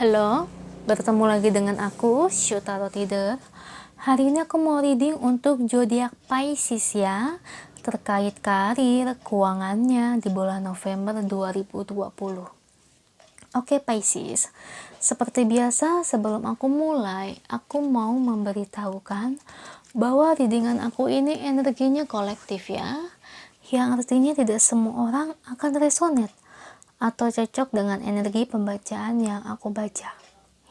Halo, bertemu lagi dengan aku, Shu Tarot Reader. Hari ini aku mau reading untuk zodiak Pisces ya, terkait karir, keuangannya di bulan November 2020. Oke Pisces, seperti biasa sebelum aku mulai, aku mau memberitahukan bahwa readingan aku ini energinya kolektif ya, yang artinya tidak semua orang akan resonate atau cocok dengan energi pembacaan yang aku baca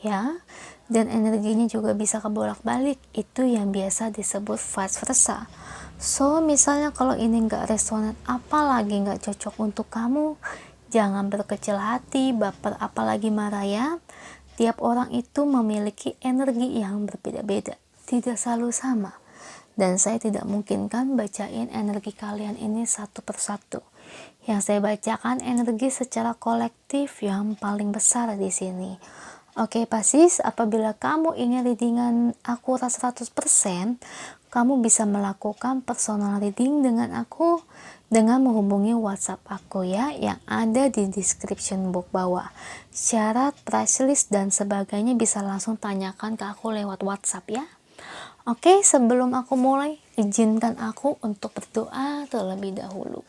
ya, dan energinya juga bisa kebolak-balik, itu yang biasa disebut vice versa. So misalnya kalau ini nggak resonate, apalagi nggak cocok untuk kamu, jangan berkecil hati, baper, apalagi marah ya. Tiap orang itu memiliki energi yang berbeda-beda, tidak selalu sama, dan saya tidak mungkin kan bacain energi kalian ini satu persatu. Yang saya bacakan energi secara kolektif yang paling besar di sini. Oke Pisces, apabila kamu ingin readingan akurat 100%, kamu bisa melakukan personal reading dengan aku dengan menghubungi WhatsApp aku ya, yang ada di description box bawah. Syarat, price list, dan sebagainya bisa langsung tanyakan ke aku lewat WhatsApp ya. Oke, sebelum aku mulai, izinkan aku untuk berdoa terlebih dahulu.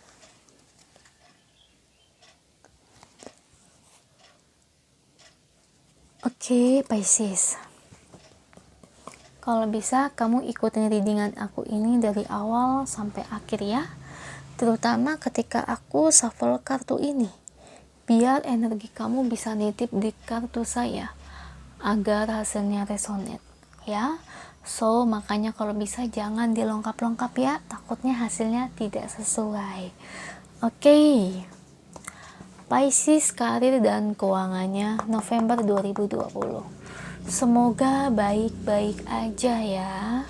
Oke, Pisces. Kalau bisa, kamu ikutin readingan aku ini dari awal sampai akhir ya. Terutama ketika aku shuffle kartu ini. Biar energi kamu bisa nitip di kartu saya. Agar hasilnya resonate. Ya. So, makanya kalau bisa jangan dilengkap-lengkap ya. Takutnya hasilnya tidak sesuai. Oke. Pisces, karir dan keuangannya November 2020. Semoga baik-baik aja ya.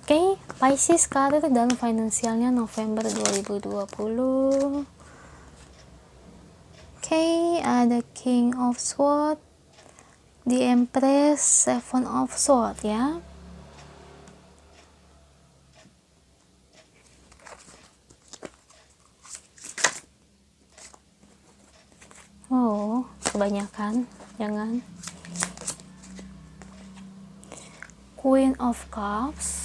Oke, Pisces, karir dan finansialnya November 2020. Oke, ada King of Swords, The Empress, Seven of Swords ya. Oh, kebanyakan, jangan. Queen of Cups,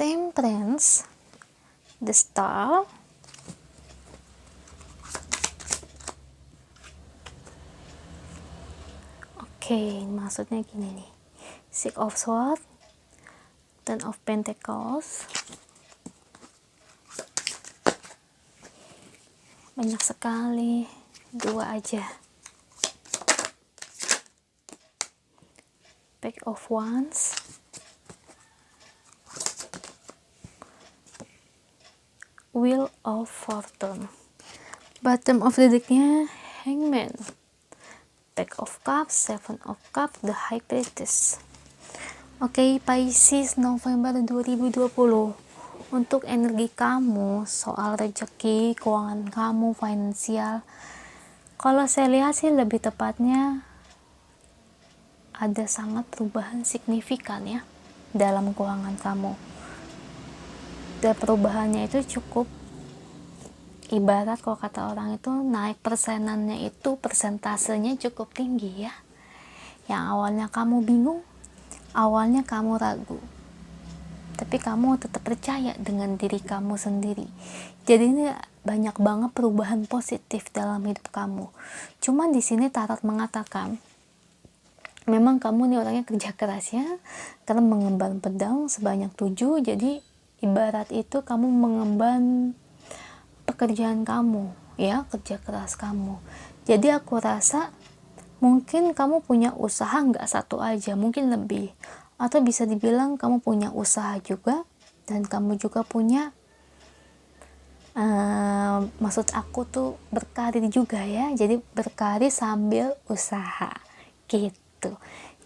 Temperance, The Star, oke, maksudnya gini nih, Six of Swords, Ten of Pentacles, banyak sekali, dua aja, Page of Wands, Wheel of Fortune. Bottom of the decknya Hangman, Page of Cups, Seven of Cups, The High Priestess. Oke, Pisces, November 2020. Untuk energi kamu, soal rezeki, keuangan kamu, finansial, kalau saya lihat sih lebih tepatnya ada sangat perubahan signifikan ya dalam keuangan kamu. Dan perubahannya itu cukup ibarat kalau kata orang itu naik persenannya, itu persentasenya cukup tinggi ya. Yang awalnya kamu bingung, awalnya kamu ragu, tapi kamu tetap percaya dengan diri kamu sendiri. Jadi ini banyak banget perubahan positif dalam hidup kamu. Cuman di sini tarot mengatakan memang kamu nih orangnya kerja keras ya, karena mengemban pedang sebanyak 7. Jadi ibarat itu kamu mengemban pekerjaan kamu ya, kerja keras kamu. Jadi aku rasa mungkin kamu punya usaha nggak satu aja, mungkin lebih, atau bisa dibilang kamu punya usaha juga, dan kamu juga punya maksud aku tuh berkarir juga ya. Jadi berkarir sambil usaha gitu.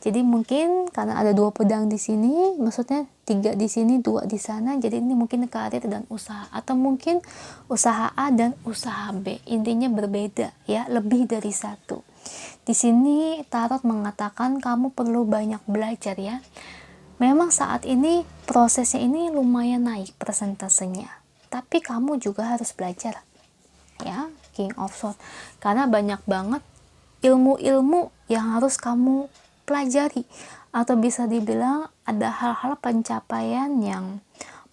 Jadi mungkin karena ada 2 pedang di sini, maksudnya 3 di sini, 2 di sana, jadi ini mungkin karir dan usaha, atau mungkin usaha A dan usaha B, intinya berbeda ya, lebih dari satu. Di sini tarot mengatakan kamu perlu banyak belajar ya. Memang saat ini prosesnya ini lumayan naik persentasenya, tapi kamu juga harus belajar ya, King of Swords, karena banyak banget ilmu-ilmu yang harus kamu pelajari, atau bisa dibilang ada hal-hal pencapaian yang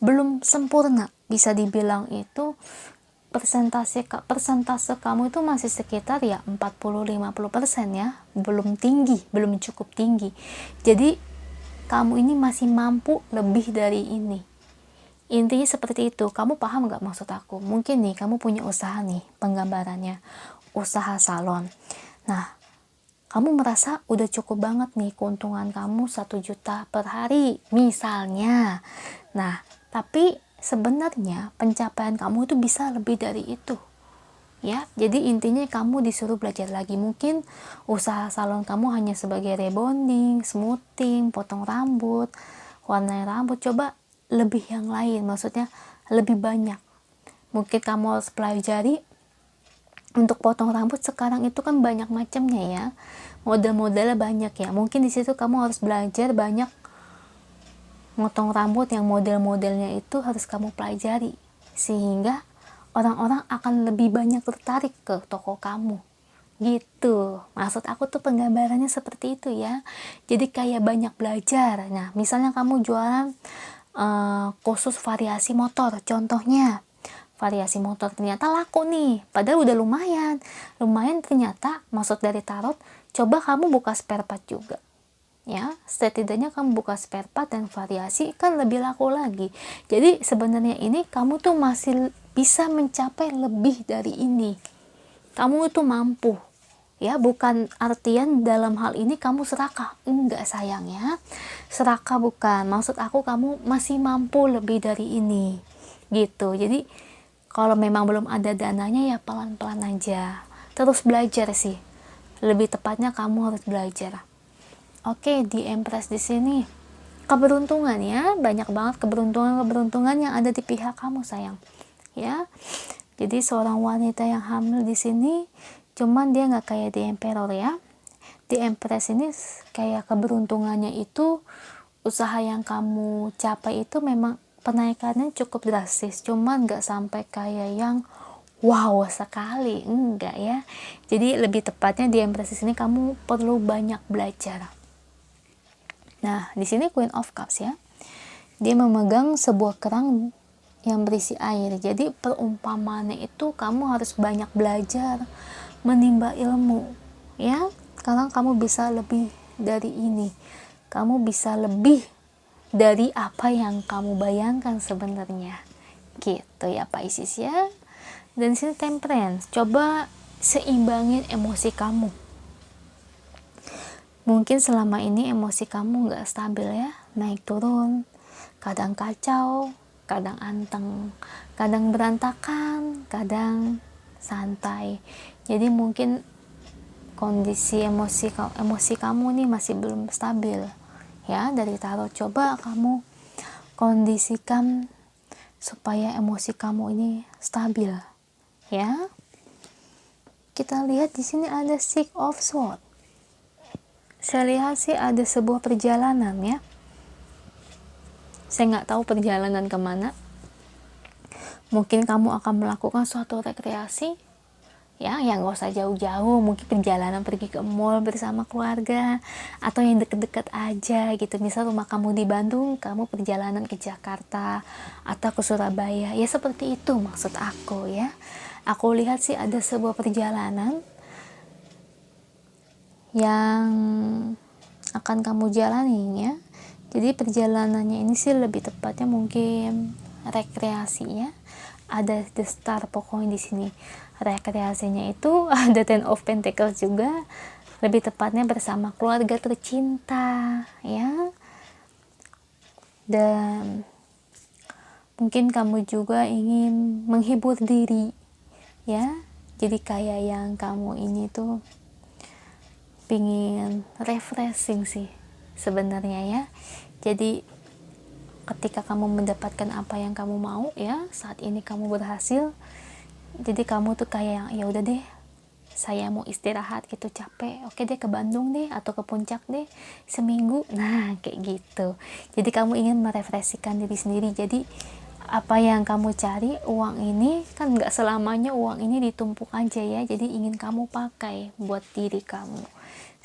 belum sempurna, bisa dibilang itu persentase kamu itu masih sekitar ya 40-50% ya, belum tinggi, belum cukup tinggi. Jadi kamu ini masih mampu lebih dari ini. Intinya seperti itu. Kamu paham nggak maksud aku? Mungkin nih kamu punya usaha nih, penggambarannya usaha salon. Nah, kamu merasa udah cukup banget nih keuntungan kamu 1 juta per hari misalnya. Nah, tapi sebenarnya pencapaian kamu itu bisa lebih dari itu ya. Jadi intinya kamu disuruh belajar lagi. Mungkin usaha salon kamu hanya sebagai rebonding, smoothing, potong rambut, warna rambut, coba lebih yang lain, maksudnya lebih banyak. Mungkin kamu harus pelajari untuk potong rambut. Sekarang itu kan banyak macamnya ya, model-modelnya banyak ya. Mungkin di situ kamu harus belajar banyak motong rambut, yang model-modelnya itu harus kamu pelajari, sehingga orang-orang akan lebih banyak tertarik ke toko kamu gitu. Maksud aku tuh penggambarannya seperti itu ya. Jadi kayak banyak belajar. Nah, misalnya kamu jualan khusus variasi motor, contohnya variasi motor, ternyata laku nih, padahal udah lumayan ternyata. Maksud dari tarot, coba kamu buka spare part juga ya, setidaknya kamu buka spare part dan variasi, kan lebih laku lagi. Jadi sebenarnya ini kamu tuh masih bisa mencapai lebih dari ini, kamu itu mampu ya. Bukan artian dalam hal ini kamu serakah, enggak sayang ya, serakah bukan, maksud aku kamu masih mampu lebih dari ini gitu. Jadi kalau memang belum ada dananya ya pelan-pelan aja, terus belajar sih, lebih tepatnya kamu harus belajar. Oke, di Empress di sini keberuntungan ya, banyak banget keberuntungan yang ada di pihak kamu sayang ya. Jadi seorang wanita yang hamil di sini, cuman dia nggak kayak di Emperor ya. Di Empress ini kayak keberuntungannya itu, usaha yang kamu capai itu memang penaikannya cukup drastis, cuman nggak sampai kayak yang wow sekali, enggak ya. Jadi lebih tepatnya di Empress ini kamu perlu banyak belajar. Nah, di sini Queen of Cups ya, dia memegang sebuah kerang yang berisi air. Jadi perumpamaannya itu kamu harus banyak belajar, menimba ilmu ya, karena kamu bisa lebih dari ini, kamu bisa lebih dari apa yang kamu bayangkan sebenarnya gitu ya Pisces ya. Dan sini Temperance, coba seimbangin emosi kamu. Mungkin selama ini emosi kamu nggak stabil ya, naik turun, kadang kacau, kadang anteng, kadang berantakan, kadang santai. Jadi mungkin kondisi emosi kamu nih masih belum stabil ya. Dari tarot coba kamu kondisikan supaya emosi kamu ini stabil ya. Kita lihat di sini ada Six of Swords. Saya lihat sih ada sebuah perjalanan ya. Saya nggak tahu perjalanan kemana. Mungkin kamu akan melakukan suatu rekreasi ya, yang nggak usah jauh-jauh, mungkin perjalanan pergi ke mall bersama keluarga, atau yang deket-deket aja gitu. Misal rumah kamu di Bandung, kamu perjalanan ke Jakarta atau ke Surabaya ya, seperti itu maksud aku ya. Aku lihat sih ada sebuah perjalanan yang akan kamu jalani ya. Jadi perjalanannya ini sih lebih tepatnya mungkin rekreasi ya. Ada the star pokoknya di sini. Rekreasinya itu ada Ten of Pentacles juga. Lebih tepatnya bersama keluarga tercinta ya. Dan mungkin kamu juga ingin menghibur diri ya. Jadi kayak yang kamu ini tuh pingin refreshing sih sebenarnya ya. Jadi ketika kamu mendapatkan apa yang kamu mau ya, saat ini kamu berhasil, jadi kamu tuh kayak ya udah deh, saya mau istirahat gitu, capek, oke deh ke Bandung deh atau ke puncak deh seminggu, nah kayak gitu. Jadi kamu ingin merefleksikan diri sendiri. Jadi apa yang kamu cari, uang ini kan nggak selamanya uang ini ditumpuk aja ya, jadi ingin kamu pakai buat diri kamu.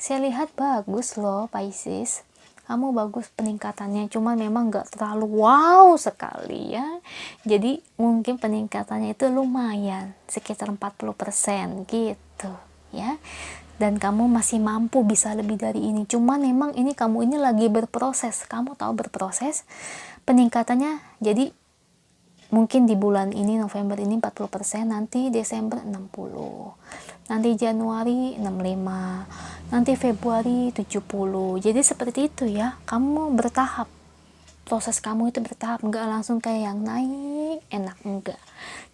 Saya lihat bagus loh Pisces, kamu bagus peningkatannya, cuman memang nggak terlalu wow sekali ya. Jadi mungkin peningkatannya itu lumayan, sekitar 40% gitu ya. Dan kamu masih mampu bisa lebih dari ini, cuman memang ini kamu ini lagi berproses, kamu tahu berproses peningkatannya. Jadi mungkin di bulan ini November ini 40%, nanti Desember 60, nanti Januari 65, nanti Februari 70. Jadi seperti itu ya, kamu bertahap, proses kamu itu bertahap, enggak langsung kayak yang naik enak, enggak.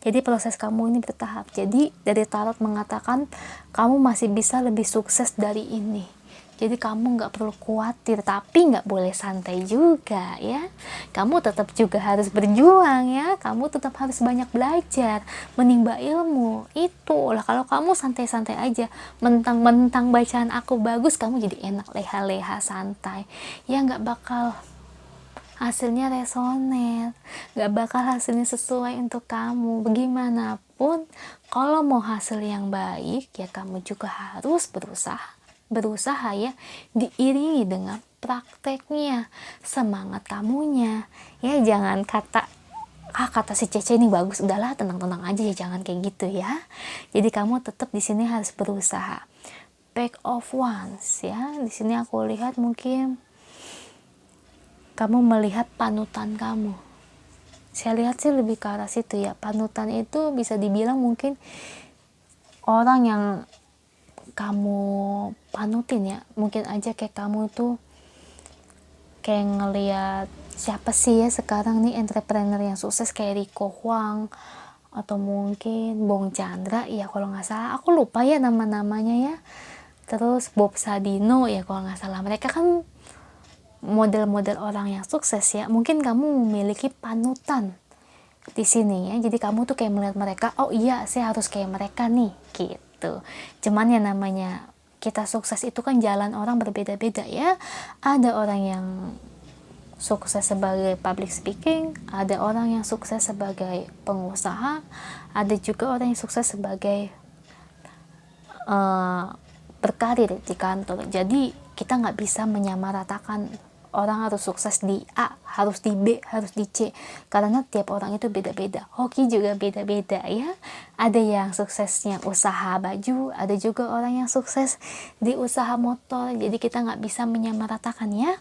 Jadi proses kamu ini bertahap. Jadi dari tarot mengatakan kamu masih bisa lebih sukses dari ini. Jadi kamu nggak perlu khawatir, tapi nggak boleh santai juga ya. Kamu tetap juga harus berjuang ya. Kamu tetap harus banyak belajar, menimba ilmu. Itulah, kalau kamu santai-santai aja, mentang-mentang bacaan aku bagus, kamu jadi enak leha-leha santai. Ya nggak bakal hasilnya resonet, nggak bakal hasilnya sesuai untuk kamu. Bagaimanapun, kalau mau hasil yang baik, ya kamu juga harus berusaha ya, diiringi dengan prakteknya, semangat kamunya ya. Jangan kata si Cece ini bagus, udahlah tenang-tenang aja ya, jangan kayak gitu ya. Jadi kamu tetap di sini harus berusaha. Pack of Wands ya, di sini aku lihat mungkin kamu melihat panutan kamu. Saya lihat sih lebih ke arah situ ya. Panutan itu bisa dibilang mungkin orang yang kamu panutin ya. Mungkin aja kayak kamu tuh kayak ngelihat siapa sih ya sekarang nih entrepreneur yang sukses, kayak Rico Huang atau mungkin Bong Chandra ya kalau nggak salah, aku lupa ya nama-namanya ya. Terus Bob Sadino ya kalau nggak salah. Mereka kan model-model orang yang sukses ya. Mungkin kamu memiliki panutan di sini ya. Jadi kamu tuh kayak melihat mereka, oh iya saya harus kayak mereka nih gitu. Cuman ya namanya kita sukses itu kan jalan orang berbeda-beda ya. Ada orang yang sukses sebagai public speaking, ada orang yang sukses sebagai pengusaha, ada juga orang yang sukses sebagai berkarir di kantor. Jadi kita nggak bisa menyamaratakan orang harus sukses di A, harus di B, harus di C, karena tiap orang itu beda-beda. Hoki juga beda-beda ya. Ada yang suksesnya usaha baju, ada juga orang yang sukses di usaha motor. Jadi kita nggak bisa menyamaratakan ya.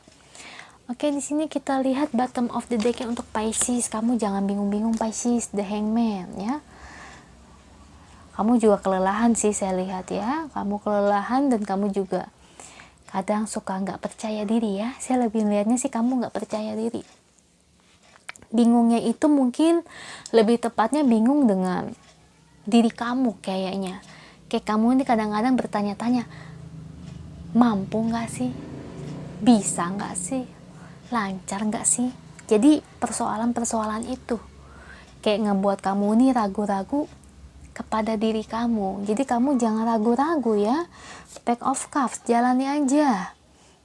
Oke, di sini kita lihat bottom of the deck untuk Pisces. Kamu jangan bingung-bingung Pisces, the Hangman ya. Kamu juga kelelahan sih saya lihat ya. Kamu kelelahan dan kamu juga kadang suka nggak percaya diri ya. Saya lebih melihatnya sih kamu nggak percaya diri. Bingungnya itu mungkin lebih tepatnya bingung dengan diri kamu kayaknya. Kayak kamu ini kadang-kadang bertanya-tanya, mampu nggak sih? Bisa nggak sih? Lancar nggak sih? Jadi persoalan-persoalan itu kayak ngebuat kamu ini ragu-ragu kepada diri kamu. Jadi kamu jangan ragu-ragu ya. Pack of Cups, jalani aja.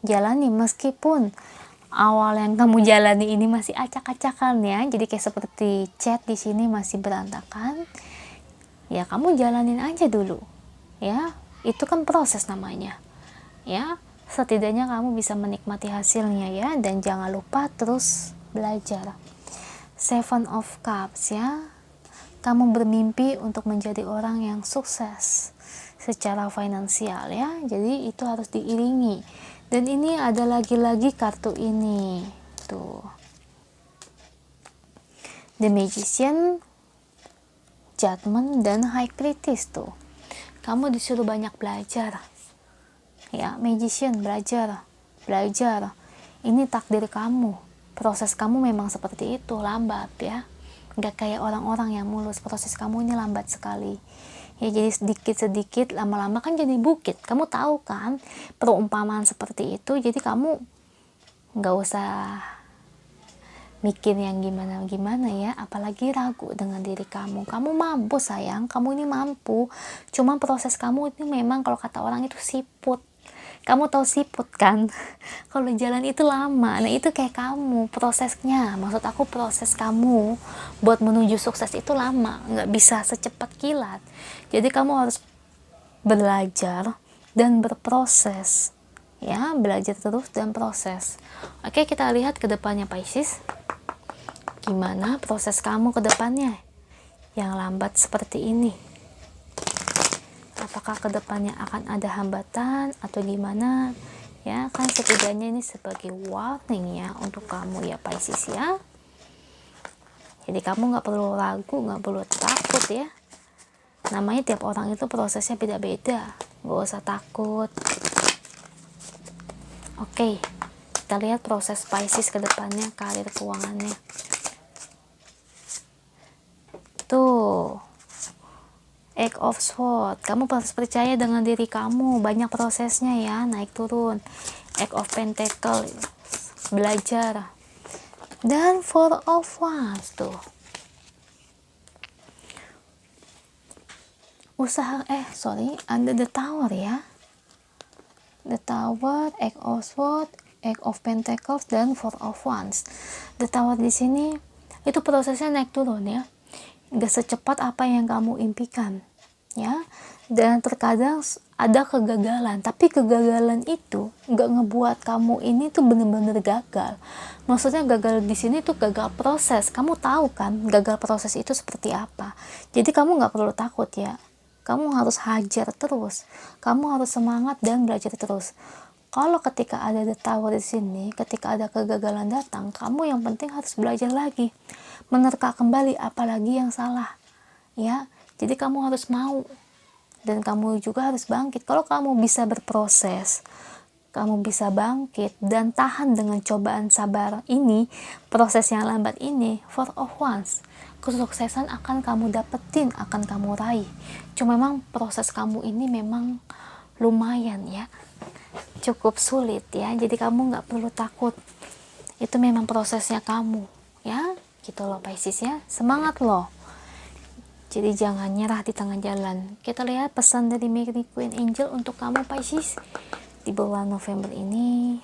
Jalani meskipun awal yang kamu jalani ini masih acak-acakan ya. Jadi kayak seperti chat di sini masih berantakan. Ya kamu jalanin aja dulu. Ya, itu kan proses namanya. Ya, setidaknya kamu bisa menikmati hasilnya ya, dan jangan lupa terus belajar. Seven of Cups ya. Kamu bermimpi untuk menjadi orang yang sukses secara finansial ya. Jadi itu harus diiringi. Dan ini ada lagi-lagi kartu ini. Tuh. The Magician, Judgment, dan High Priestess tuh. Kamu disuruh banyak belajar. Ya, Magician, belajar. Ini takdir kamu. Proses kamu memang seperti itu, lambat ya. Nggak kayak orang-orang yang mulus, proses kamu ini lambat sekali ya. Jadi sedikit-sedikit, lama-lama kan jadi bukit. Kamu tahu kan perumpamaan seperti itu. Jadi kamu nggak usah mikir yang gimana-gimana ya, apalagi ragu dengan diri kamu. Kamu mampu sayang, kamu ini mampu. Cuma proses kamu ini memang kalau kata orang itu siput. Kamu tahu siput kan? Kalau jalan itu lama. Nah itu kayak kamu prosesnya. Maksud aku proses kamu buat menuju sukses itu lama, nggak bisa secepat kilat. Jadi kamu harus belajar dan berproses. Ya, belajar terus dan proses. Oke, kita lihat ke depannya Pisces. Gimana proses kamu ke depannya yang lambat seperti ini? Apakah ke depannya akan ada hambatan atau gimana? Ya, kan setidaknya ini sebagai warning ya untuk kamu ya Pisces ya. Jadi kamu nggak perlu ragu, nggak perlu takut ya. Namanya tiap orang itu prosesnya beda-beda. Nggak usah takut. Oke, kita lihat proses Pisces ke depannya, karir keuangannya. Tuh, Eight of Swords, kamu harus percaya dengan diri kamu, banyak prosesnya ya, naik turun. Eight of Pentacles, belajar. Dan Four of Wands tuh, usaha, ada The Tower ya, The Tower, Eight of Swords, Eight of Pentacles, dan Four of Wands. The Tower di sini itu prosesnya naik turun ya, gak secepat apa yang kamu impikan ya, dan terkadang ada kegagalan, tapi kegagalan itu gak ngebuat kamu ini tuh bener-bener gagal. Maksudnya gagal di sini tuh gagal proses. Kamu tahu kan gagal proses itu seperti apa. Jadi kamu gak perlu takut ya, kamu harus hajar terus, kamu harus semangat dan belajar terus. Kalau ketika ada The Tower di sini, ketika ada kegagalan datang, kamu yang penting harus belajar lagi, menerka kembali apalagi yang salah ya. Jadi kamu harus mau, dan kamu juga harus bangkit. Kalau kamu bisa berproses, kamu bisa bangkit dan tahan dengan cobaan sabar ini, proses yang lambat ini, Four of Wands, kesuksesan akan kamu dapetin, akan kamu raih. Cuma memang proses kamu ini memang lumayan ya, cukup sulit ya. Jadi kamu nggak perlu takut, itu memang prosesnya kamu ya, gitu loh Pisces ya. Semangat loh, jadi jangan nyerah di tengah jalan. Kita lihat pesan dari Mary Queen Angel untuk kamu Pisces di bulan November ini.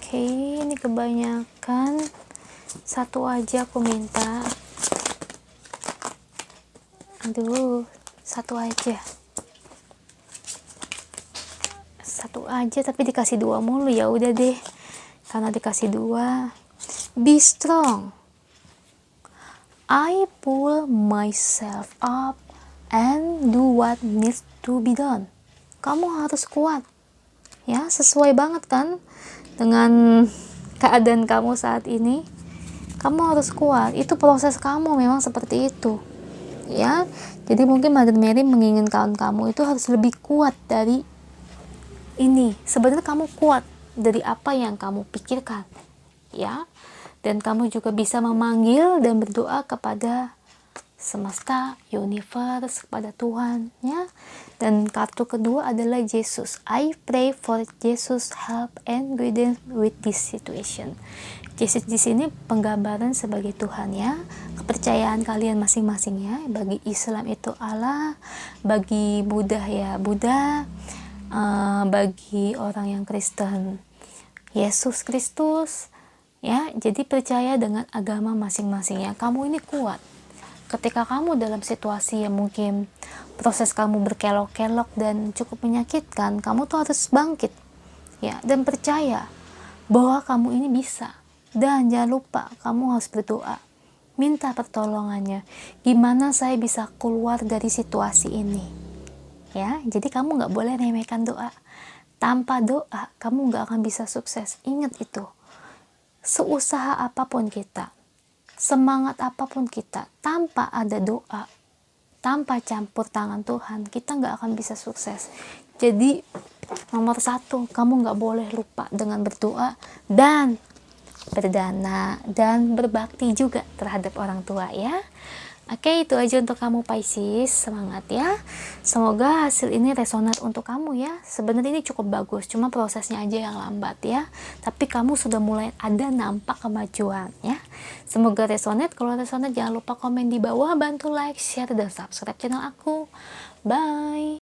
Oke, ini kebanyakan, satu aja aku minta. Aduh, satu aja tapi dikasih dua mulu. Ya udah deh, karena dikasih dua. Be strong, I pull myself up and do what needs to be done. Kamu harus kuat ya, sesuai banget kan dengan keadaan kamu saat ini. Kamu harus kuat, itu proses kamu memang seperti itu ya. Jadi mungkin Mother Mary menginginkan kamu itu harus lebih kuat dari ini. Sebenarnya kamu kuat dari apa yang kamu pikirkan ya, dan kamu juga bisa memanggil dan berdoa kepada semesta, universe, kepada Tuhan ya. Dan kartu kedua adalah Jesus. I pray for Jesus help and guidance with this situation. Jesus di sini penggambaran sebagai Tuhan ya, kepercayaan kalian masing-masing ya. Bagi Islam itu Allah, bagi Buddha ya Buddha, bagi orang yang Kristen Yesus Kristus ya. Jadi percaya dengan agama masing-masing ya. Kamu ini kuat. Ketika kamu dalam situasi yang mungkin proses kamu berkelok-kelok dan cukup menyakitkan, kamu tuh harus bangkit ya, dan percaya bahwa kamu ini bisa. Dan jangan lupa kamu harus berdoa, minta pertolongannya, gimana saya bisa keluar dari situasi ini ya. Jadi kamu nggak boleh remehkan doa. Tanpa doa kamu nggak akan bisa sukses. Ingat itu. Seusaha apapun kita, semangat apapun kita, tanpa ada doa, tanpa campur tangan Tuhan, kita nggak akan bisa sukses. Jadi Nomor satu, kamu nggak boleh lupa dengan berdoa dan berdana dan berbakti juga terhadap orang tua ya. Oke, itu aja untuk kamu Pisces, semangat ya. Semoga hasil ini resonat untuk kamu ya. Sebenarnya ini cukup bagus, cuma prosesnya aja yang lambat ya. Tapi kamu sudah mulai ada nampak kemajuan ya. Semoga resonate. Kalau resonate jangan lupa komen di bawah, bantu like, share, dan subscribe channel aku. Bye.